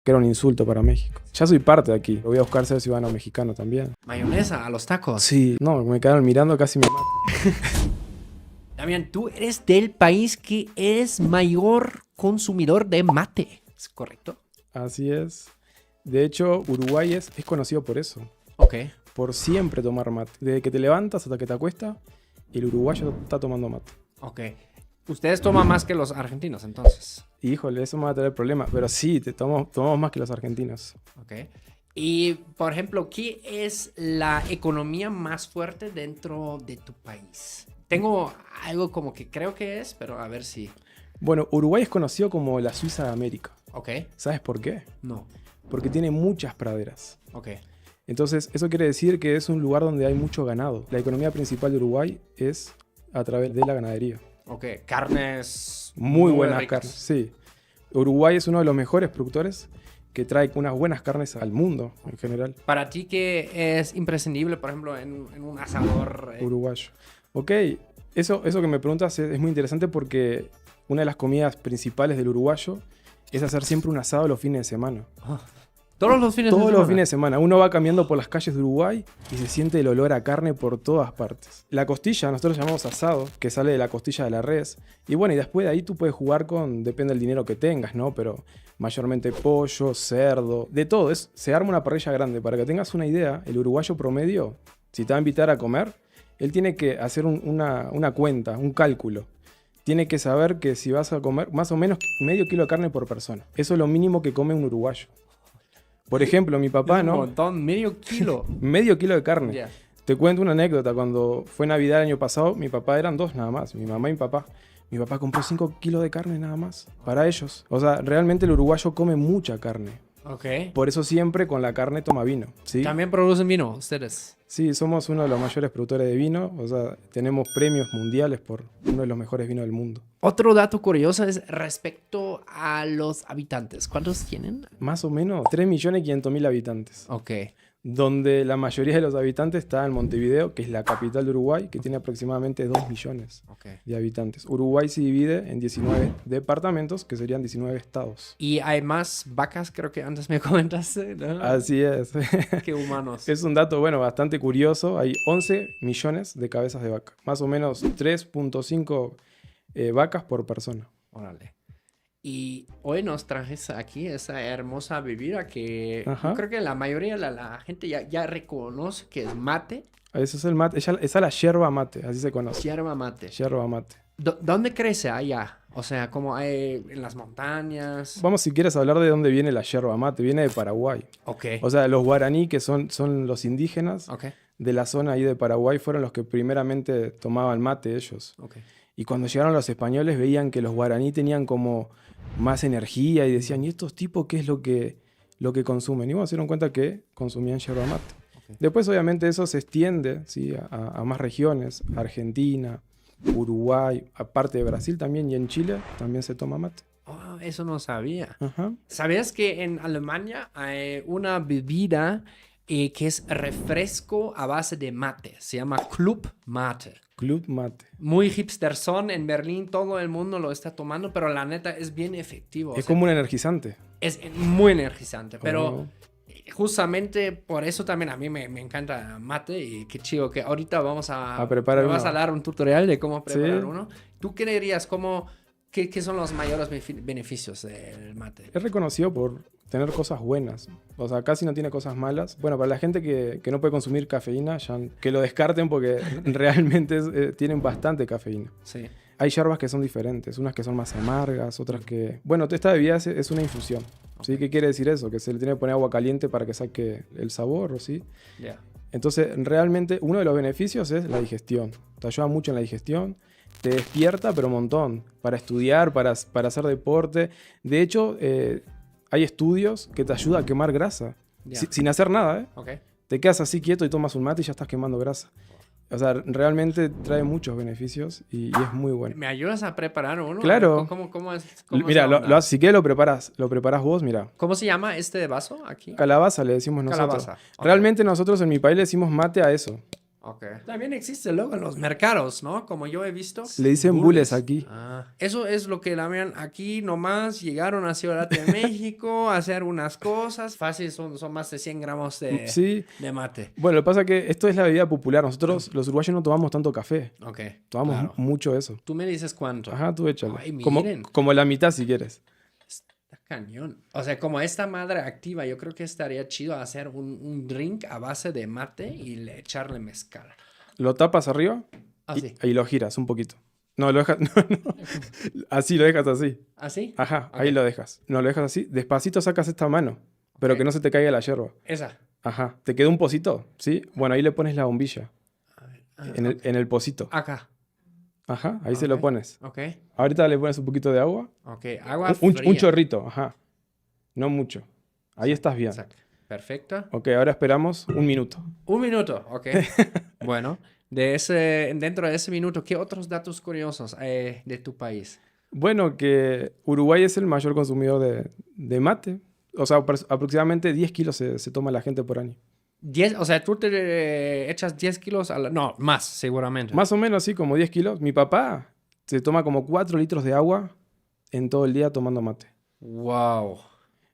que era un insulto para México. Ya soy parte de aquí. Lo voy a buscar ser ciudadano mexicano también. Mayonesa a los tacos. Sí, no, me quedaron mirando, casi me matan. Damián, tú eres del país que es mayor consumidor de mate, ¿es correcto? Así es. De hecho, Uruguay es conocido por eso. Ok. Por siempre tomar mate. Desde que te levantas hasta que te acuestas, el uruguayo está tomando mate. Ok. Ustedes toman más que los argentinos, entonces. Híjole, eso me va a traer problemas. Pero sí, tomamos más que los argentinos. Ok. Y, por ejemplo, ¿qué es la economía más fuerte dentro de tu país? Tengo algo como que creo que es, pero a ver si... Bueno, Uruguay es conocido como la Suiza de América. Ok. ¿Sabes por qué? No. Porque tiene muchas praderas. Ok. Entonces, eso quiere decir que es un lugar donde hay mucho ganado. La economía principal de Uruguay es a través de la ganadería. Ok. Carnes... Muy buenas ricas. carnes, sí. Uruguay es uno de los mejores productores que trae unas buenas carnes al mundo en general. Para ti, ¿qué es imprescindible, por ejemplo, en un asador? Uruguayo. Ok, eso que me preguntas es muy interesante porque una de las comidas principales del uruguayo es hacer siempre un asado los fines de semana. Todos los fines de Todos semana. los fines de semana. Uno va caminando por las calles de Uruguay y se siente el olor a carne por todas partes. La costilla, nosotros llamamos asado, que sale de la costilla de la res. Y bueno, y después de ahí tú puedes jugar depende del dinero que tengas, ¿no? Pero mayormente pollo, cerdo, de todo. Se arma una parrilla grande. Para que tengas una idea, el uruguayo promedio, si te va a invitar a comer, él tiene que hacer una cuenta, un cálculo. Tiene que saber que si vas a comer más o menos medio kilo de carne por persona. Eso es lo mínimo que come un uruguayo. Por ejemplo, mi papá, Un ¿no? montón, medio kilo. Medio kilo de carne. Ya. Te cuento una anécdota. Cuando fue Navidad el año pasado, mi papá eran dos nada más, mi mamá y mi papá. Mi papá compró 5 kilos de carne nada más para ellos. O sea, realmente el uruguayo come mucha carne. Ok. Por eso siempre con la carne toma vino. ¿Sí? También producen vino, ustedes. Sí, somos uno de los mayores productores de vino. O sea, tenemos premios mundiales por uno de los mejores vinos del mundo. Otro dato curioso es respecto a los habitantes. ¿Cuántos tienen? Más o menos 3.500.000 habitantes. Ok. Donde la mayoría de los habitantes está en Montevideo, que es la capital de Uruguay, que tiene aproximadamente 2 millones Ok. de habitantes. Uruguay se divide en 19 departamentos, que serían 19 estados. Y hay más vacas, creo que antes me comentaste, ¿no? Así es. Que humanos. Es un dato, bueno, bastante curioso. Hay 11 millones de cabezas de vaca. Más o menos 3.5 vacas por persona. Órale. Y hoy nos trajes aquí esa hermosa bebida que Ajá. yo creo que la mayoría de la gente ya reconoce que es mate, Eso es el mate. Esa es la yerba mate, así se conoce. yerba mate. Yerba mate. ¿Dónde crece allá? O sea, como hay en las montañas. Vamos, si quieres hablar de dónde viene la yerba mate. Viene de Paraguay. Ok. O sea, los guaraní, que son los indígenas Ok. de la zona ahí de Paraguay, fueron los que primeramente tomaban mate ellos. Ok. Y cuando llegaron los españoles veían que los guaraní tenían como más energía y decían, ¿y estos tipos qué es lo que consumen? Y bueno, se dieron cuenta que consumían yerba mate. Ok. Después, obviamente, eso se extiende, ¿sí? a más regiones, Argentina, Uruguay, aparte de Brasil también, y en Chile también se toma mate. Oh, eso no sabía. Ajá. ¿Sabías que en Alemania hay una bebida que es refresco a base de mate? Se llama Club Mate. Club mate. Muy hipster son en Berlín, todo el mundo lo está tomando, pero la neta es bien efectivo. O Es sea, como un energizante. es muy energizante, pero Oh. justamente por eso también a mí me encanta mate y qué chido que ahorita vamos A preparar me vas uno. a dar un tutorial de cómo preparar Sí. uno. ¿Tú qué dirías? ¿Qué son los mayores beneficios del mate? Es reconocido por tener cosas buenas. O sea, casi no tiene cosas malas. Bueno, para la gente que no puede consumir cafeína, ya que lo descarten porque realmente tienen bastante cafeína. Sí. Hay yerbas que son diferentes, unas que son más amargas, otras que... Bueno, esta bebida es una infusión. ¿Sí? ¿Qué quiere decir eso? Que se le tiene que poner agua caliente para que saque el sabor, ¿o sí? Ya. Entonces, realmente uno de los beneficios es la digestión. Te ayuda mucho en la digestión. Te despierta, pero un montón. Para estudiar, para hacer deporte. De hecho, hay estudios que te ayudan a quemar grasa. Ya. Sin hacer nada, ¿eh? Ok. Te quedas así quieto y tomas un mate y ya estás quemando grasa. O sea, realmente trae muchos beneficios y es muy bueno. ¿Me ayudas a preparar uno? Claro. ¿Cómo es? ¿Cómo Mira, se onda? si quieres lo preparas vos, mira. ¿Cómo se llama este vaso aquí? Calabaza le decimos nosotros. Calabaza. Ok. Realmente nosotros en mi país le decimos mate a eso. Ok. También existe luego en los mercados, ¿no? Como yo he visto. Le dicen bules aquí. Eso es lo que la vean aquí nomás. Llegaron a Ciudad de México a hacer unas cosas. Fácil, son más de 100 gramos Sí. de mate. Bueno, lo que pasa es que esto es la bebida popular. Nosotros, los uruguayos, no tomamos tanto café. Ok. Tomamos claro. mucho eso. Tú me dices cuánto. Ajá, tú échalo. Ay, Como, miren. como la mitad si quieres. Está cañón. O sea, como esta madre activa, yo creo que estaría chido hacer un drink a base de mate y echarle mezcal. Lo tapas arriba Así. y lo giras un poquito. No, lo dejas... No. Así, lo dejas así. ¿Así? Ajá, Ok. ahí lo dejas. No, lo dejas así. Despacito sacas esta mano, pero Ok. que no se te caiga la yerba. Esa. Ajá. ¿Te quedó un pocito? ¿Sí? Bueno, ahí le pones la bombilla. A ver. En el pocito. Acá. Ajá, ahí se lo Ok. pones. Ok. Ahorita le pones un poquito de agua. Ok. Agua Un fría. chorrito, ajá. No mucho. Ahí estás bien. Exacto. Perfecto. Ok, ahora esperamos un minuto. Un minuto. Ok. Bueno. Dentro de ese minuto, ¿qué otros datos curiosos de tu país? Bueno, que Uruguay es el mayor consumidor de mate. O sea, aproximadamente 10 kilos se toma la gente por año. 10, o sea, tú te echas 10 kilos a la... No, más, seguramente. Más o menos así, como 10 kilos. Mi papá se toma como 4 litros de agua en todo el día tomando mate. Wow.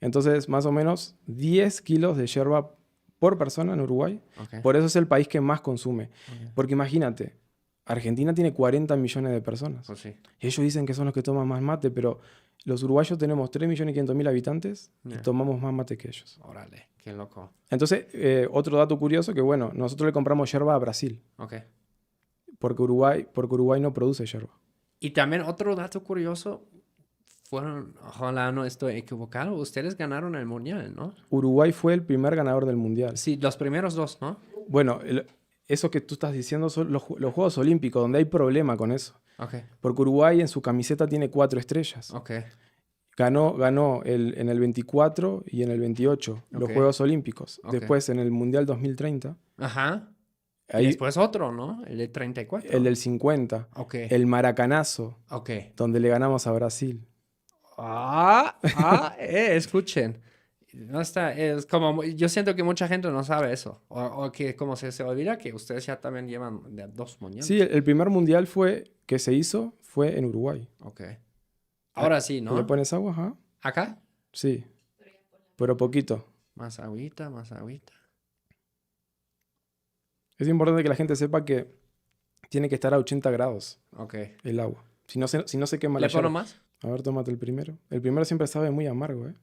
Entonces, más o menos 10 kilos de yerba por persona en Uruguay. Ok. Por eso es el país que más consume. Ok. Porque imagínate, Argentina tiene 40 millones de personas. Pues sí. Ellos dicen que son los que toman más mate, pero los uruguayos tenemos 3.500.000 habitantes y Ya. tomamos más mate que ellos. Órale, qué loco. Entonces, otro dato curioso que, bueno, nosotros le compramos yerba a Brasil, Ok. porque Uruguay no produce yerba. Y también otro dato curioso, ojalá no estoy equivocado, ustedes ganaron el mundial, ¿no? Uruguay fue el primer ganador del mundial. Sí, los primeros dos, ¿no? Bueno, eso que tú estás diciendo son los Juegos Olímpicos, donde hay problema con eso. Ok, Porque Uruguay en su camiseta tiene 4 estrellas. ok, Ganó en el 24 y en el 28 los Ok. Juegos Olímpicos. Ok. Después en el Mundial 2030, ajá. Y ahí después otro, ¿no? El de 34. el del 50, Ok, el Maracanazo, ok. donde le ganamos a Brasil. Escuchen. No está, es como, yo siento que mucha gente no sabe eso. O que como se olvida que ustedes ya también llevan de 2 mundiales. Sí, el primer mundial que se hizo fue en Uruguay. Ok. Ahora sí, ¿Le ¿no? pones agua? Ajá. ¿Acá? Sí, pero poquito. Más agüita, más agüita. Es importante que la gente sepa que tiene que estar a 80 grados Ok. el agua. Si no se quema ¿Le la pongo yerba. más? A ver, tómate el primero. El primero siempre sabe muy amargo, ¿eh?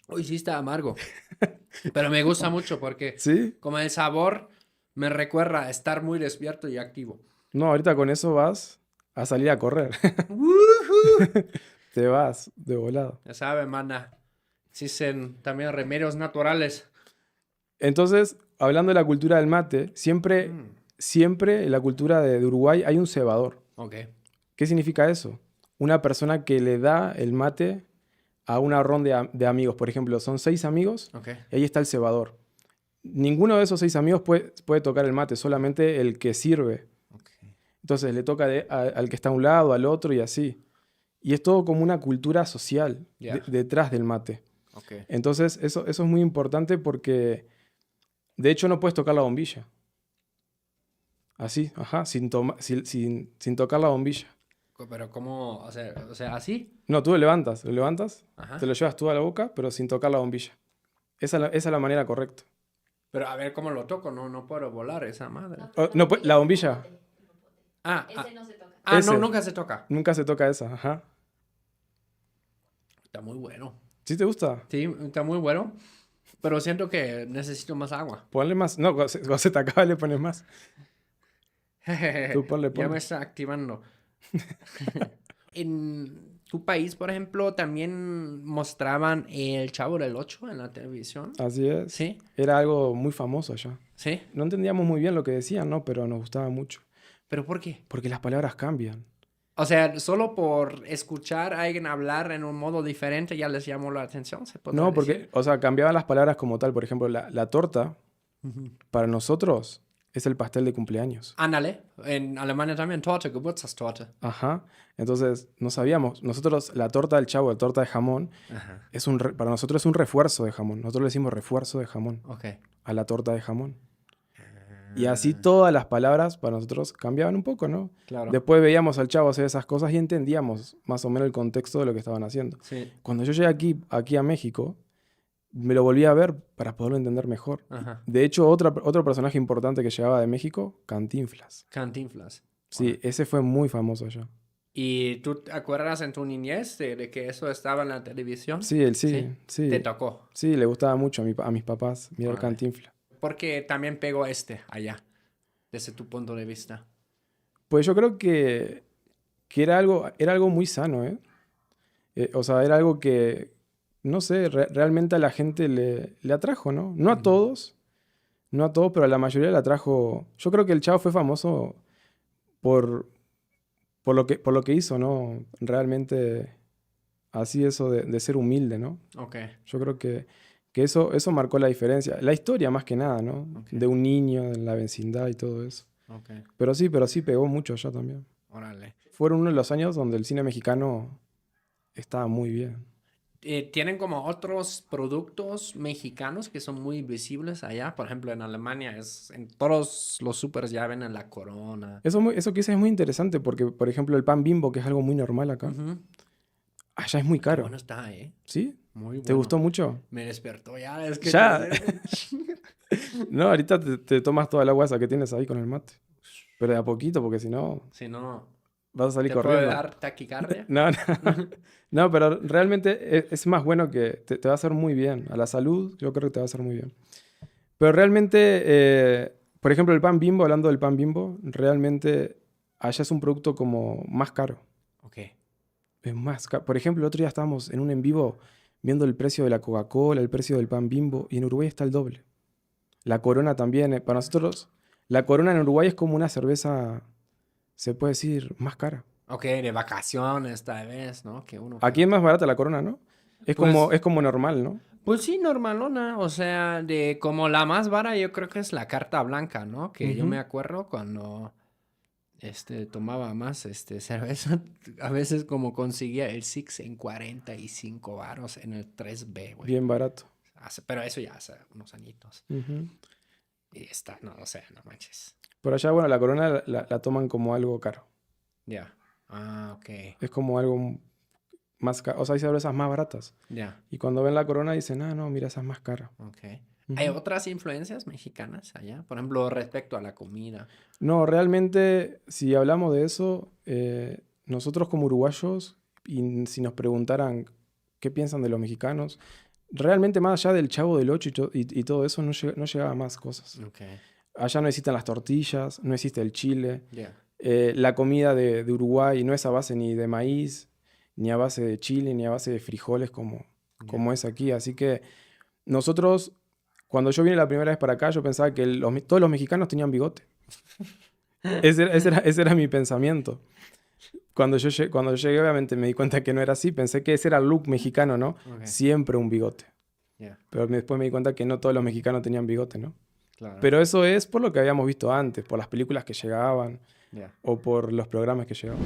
Uy, sí está amargo. Pero me gusta mucho porque ¿Sí? como el sabor me recuerda a estar muy despierto y activo. No, ahorita con eso vas a salir a correr. Te vas de volado. Ya sabe, mana. Existen también remedios naturales. Entonces, hablando de la cultura del mate, siempre en la cultura de Uruguay hay un cebador. Ok. ¿Qué significa eso? Una persona que le da el mate a una ronda de amigos. Por ejemplo, son 6 amigos Ok. y ahí está el cebador. Ninguno de esos 6 amigos puede tocar el mate, solamente el que sirve. Ok. Entonces le toca al que está a un lado, al otro y así. Y es todo como una cultura social Ya. detrás del mate. Ok. Entonces eso es muy importante porque de hecho no puedes tocar la bombilla. Así, ajá, sin tocar la bombilla. Pero ¿cómo? O sea, ¿así? No, tú lo levantas, Ajá. te lo llevas tú a la boca, pero sin tocar la bombilla. Esa es la manera correcta. Pero a ver cómo lo toco. No puedo volar esa madre. No, la bombilla, Ah, Ese no se toca. ese. no, nunca se toca. nunca se toca esa, ajá. Está muy bueno. ¿Sí te gusta? Sí, está muy bueno. Pero siento que necesito más agua. Ponle más. No, cuando se te acaba le pones más. Tú ponle. Ya me está activando. En tu país, por ejemplo, también mostraban el Chavo del Ocho en la televisión. Así es. ¿Sí? Era algo muy famoso allá. ¿Sí? No entendíamos muy bien lo que decían, ¿no? Pero nos gustaba mucho. ¿Pero por qué? Porque las palabras cambian. O sea, solo por escuchar a alguien hablar en un modo diferente ya les llamó la atención, ¿se podría No, porque, decir? o sea, cambiaban las palabras como tal. Por ejemplo, la torta, para nosotros, es el pastel de cumpleaños. Ándale, en Alemania también Torte, Geburtstagstorte. Ajá. Entonces, no sabíamos. Nosotros, la torta del Chavo, la torta de jamón, Ajá, para nosotros es un refuerzo de jamón. Nosotros le decimos refuerzo de jamón ok. a la torta de jamón. Y así todas las palabras para nosotros cambiaban un poco, ¿no? Claro. Después veíamos al Chavo hacer esas cosas y entendíamos más o menos el contexto de lo que estaban haciendo. Sí. Cuando yo llegué aquí a México, me lo volví a ver para poderlo entender mejor. Ajá. De hecho, otro personaje importante que llegaba de México, Cantinflas. Cantinflas. Sí, ese fue muy famoso allá. ¿Y tú te acuerdas en tu niñez de que eso estaba en la televisión? Sí, él sí, Te sí. tocó. Sí, le gustaba mucho a mis papás mirar Órale. Cantinflas. Porque también pegó allá, desde tu punto de vista. Pues yo creo que era algo muy sano, ¿eh? O sea, era algo que, no sé, realmente a la gente le atrajo, ¿no? No a todos, pero a la mayoría le atrajo. Yo creo que el Chavo fue famoso por, por lo que hizo, ¿no? Realmente así eso de ser humilde, ¿no? Ok. Yo creo que eso marcó la diferencia. La historia más que nada, ¿no? Ok. De un niño en la vecindad y todo eso. Ok. Pero sí pegó mucho allá también. Órale. Fueron uno de los años donde el cine mexicano estaba muy bien. ¿Tienen como otros productos mexicanos que son muy visibles allá? Por ejemplo, en Alemania en todos los supers ya venden la Corona. Eso que dices es muy interesante porque, por ejemplo, el pan Bimbo, que es algo muy normal acá, Ujú. allá es muy Qué caro. bueno está, ¿eh? ¿Sí? Muy ¿Te bueno. gustó mucho? Me despertó ya, es que... Ya. No, ahorita te tomas toda la agua esa que tienes ahí con el mate. Pero de a poquito, porque si no, Si no, vas a salir ¿te puede corriendo. dar taquicardia? No, no. No, pero realmente es más bueno que te va a hacer muy bien. A la salud, yo creo que te va a hacer muy bien. Pero realmente, por ejemplo, el pan Bimbo, hablando del pan Bimbo, realmente allá es un producto como más caro. Ok. Es más caro. Por ejemplo, el otro día estábamos en un en vivo viendo el precio de la Coca-Cola, el precio del pan Bimbo, y en Uruguay está el doble. La Corona también. Para nosotros, la Corona en Uruguay es como una cerveza, se puede decir, más cara. Ok, de vacaciones tal vez, ¿no? Que uno... Aquí es más barata la Corona, ¿no? Pues- Es como normal, ¿no? Pues sí, normalona, o sea, de como la más vara yo creo que es la carta blanca, ¿no? Que yo Ujú. me acuerdo cuando tomaba más cerveza, a veces como conseguía el Six en 45 varos en el 3B, güey. Bien barato. Pero eso ya hace unos añitos. Ujú. Y está, no, o sea, no manches. Por allá, bueno, la Corona la toman como algo caro. Ya. Ah, ok. Es como algo más caro. O sea, hay cervezas más baratas. Ya. Y cuando ven la Corona dicen, ah, no, mira, esa es más cara. Ok. Ujú. ¿Hay otras influencias mexicanas allá? Por ejemplo, respecto a la comida. No, realmente, si hablamos de eso, nosotros como uruguayos, y si nos preguntaran qué piensan de los mexicanos, realmente más allá del Chavo del Ocho y todo eso, no llegaba a más cosas. Ok. Allá no existen las tortillas, no existe el chile. Ya. La comida de Uruguay no es a base ni de maíz, ni a base de chile, ni a base de frijoles como es aquí. Así que nosotros, cuando yo vine la primera vez para acá, yo pensaba que todos los mexicanos tenían bigote. Ese era mi pensamiento. Cuando yo llegué, obviamente me di cuenta que no era así. Pensé que ese era el look mexicano, ¿no? Ok. Siempre un bigote. Ya. Pero después me di cuenta que no todos los mexicanos tenían bigote, ¿no? Claro. Pero eso es por lo que habíamos visto antes, por las películas que llegaban Ya. o por los programas que llegaban.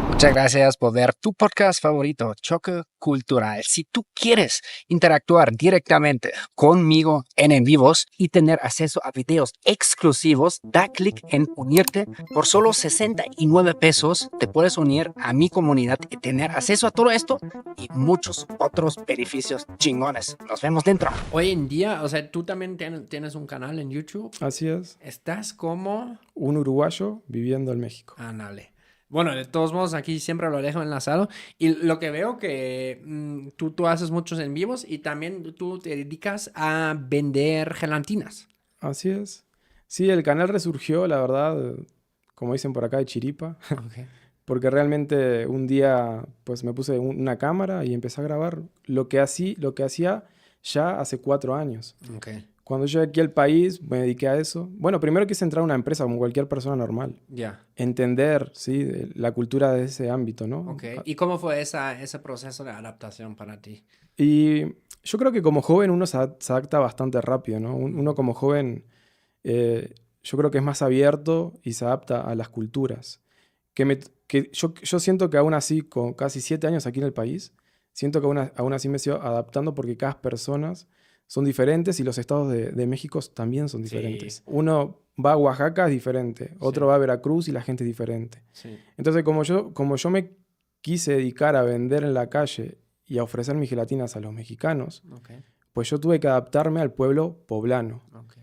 Muchas gracias por ver tu podcast favorito, Choque Cultural. Si tú quieres interactuar directamente conmigo en vivos y tener acceso a videos exclusivos, da clic en unirte. Por solo 69 pesos te puedes unir a mi comunidad y tener acceso a todo esto y muchos otros beneficios chingones. Nos vemos dentro. Hoy en día, o sea, tú también tienes un canal en YouTube. Así es. Estás como... Un uruguayo viviendo en México. Ándale. Bueno, de todos modos, aquí siempre lo dejo enlazado. Y lo que veo que tú haces muchos en vivos y también tú te dedicas a vender gelatinas. Así es. Sí, el canal resurgió, la verdad, como dicen por acá, de chiripa. Okay. Porque realmente un día pues me puse una cámara y empecé a grabar lo que hacía ya hace 4 años. Okay. Cuando llegué aquí al país me dediqué a eso. Bueno, primero quise entrar a una empresa como cualquier persona normal. Ya. Entender, ¿sí? La cultura de ese ámbito, ¿no? Okay. ¿Y cómo fue ese proceso de adaptación para ti? Y yo creo que como joven uno se adapta bastante rápido, ¿no? Uno como joven yo creo que es más abierto y se adapta a las culturas. Yo siento que aún así, con casi 7 años aquí en el país, siento que aún así me sigo adaptando porque cada persona son diferentes y los estados de México también son diferentes. Sí. Uno va a Oaxaca, es diferente. Otro Sí. va a Veracruz y la gente es diferente. Sí. Entonces, como yo me quise dedicar a vender en la calle y a ofrecer mis gelatinas a los mexicanos, Ok. pues yo tuve que adaptarme al pueblo poblano. Ok.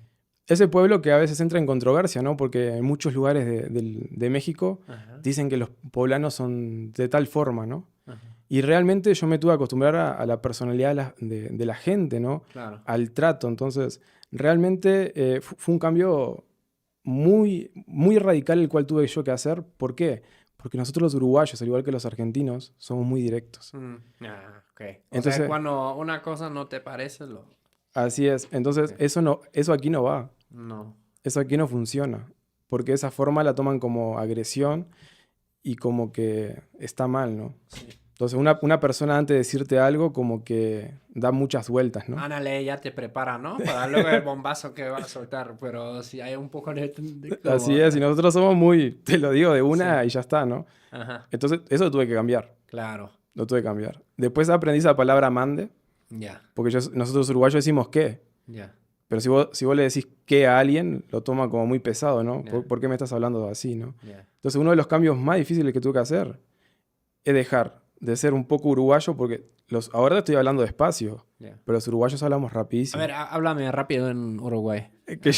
Ese pueblo que a veces entra en controversia, ¿no? Porque en muchos lugares de México Ajá. dicen que los poblanos son de tal forma, ¿no? Ajá. Y realmente yo me tuve que acostumbrar a la personalidad de la gente, ¿no? Claro. Al trato. Entonces, realmente fue un cambio muy, muy radical el cual tuve yo que hacer. ¿Por qué? Porque nosotros los uruguayos, al igual que los argentinos, somos muy directos. Ok. Entonces, sea, cuando una cosa no te parece, así es. Entonces, Ok. eso aquí no va. No. Eso aquí no funciona. Porque esa forma la toman como agresión y como que está mal, ¿no? Sí. Entonces, una persona antes de decirte algo como que da muchas vueltas, ¿no? Ándale, ya te prepara, ¿no? Para luego el bombazo que va a soltar. Pero si hay un poco de como... Así es, y nosotros somos muy, te lo digo de una Sí. y ya está, ¿no? Ajá. Entonces, eso lo tuve que cambiar. Claro. Lo tuve que cambiar. Después aprendí esa palabra mande, Ya. porque nosotros uruguayos decimos qué. Ya. Pero si vos le decís qué a alguien, lo toma como muy pesado, ¿no? Ya. ¿Por qué me estás hablando así, no? Ya. Entonces, uno de los cambios más difíciles que tuve que hacer es dejar de ser un poco uruguayo, porque ahora estoy hablando despacio, Ya. pero los uruguayos hablamos A rapidísimo. ver, háblame rápido en Uruguay. Que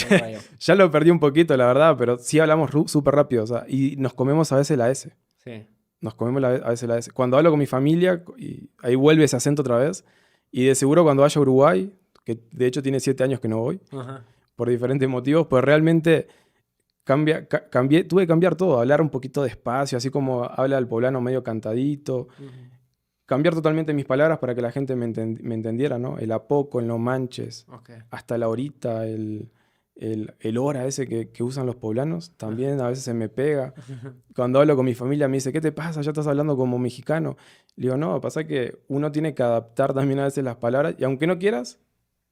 ya lo perdí un poquito, la verdad, pero sí hablamos súper rápido, o sea, y nos comemos a veces la S. Sí. Nos comemos a veces la S. Cuando hablo con mi familia, y ahí vuelve ese acento otra vez, y de seguro cuando vaya a Uruguay, que de hecho tiene 7 años que no voy, Ajá. por diferentes motivos, pues realmente tuve que cambiar todo, hablar un poquito despacio, así como habla el poblano medio cantadito, cambiar totalmente mis palabras para que la gente me entendiera, ¿no? El a poco, el no manches, Ok. hasta la horita, el hora ese que usan los poblanos, también a veces se me pega. Cuando hablo con mi familia me dice, ¿qué te pasa? Ya estás hablando como mexicano. Le digo, no, pasa que uno tiene que adaptar también a veces las palabras, y aunque no quieras,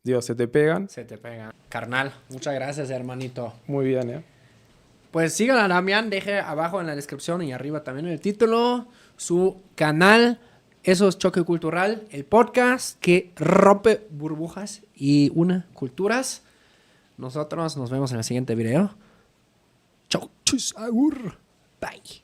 digo, se te pegan. Se te pega. Carnal, muchas gracias, hermanito. Muy bien, ¿eh? Pues sigan a Damián, deje abajo en la descripción y arriba también en el título su canal. Eso es Choque Cultural, el podcast que rompe burbujas y une culturas. Nosotros nos vemos en el siguiente video. Chau, chus, agur. Bye.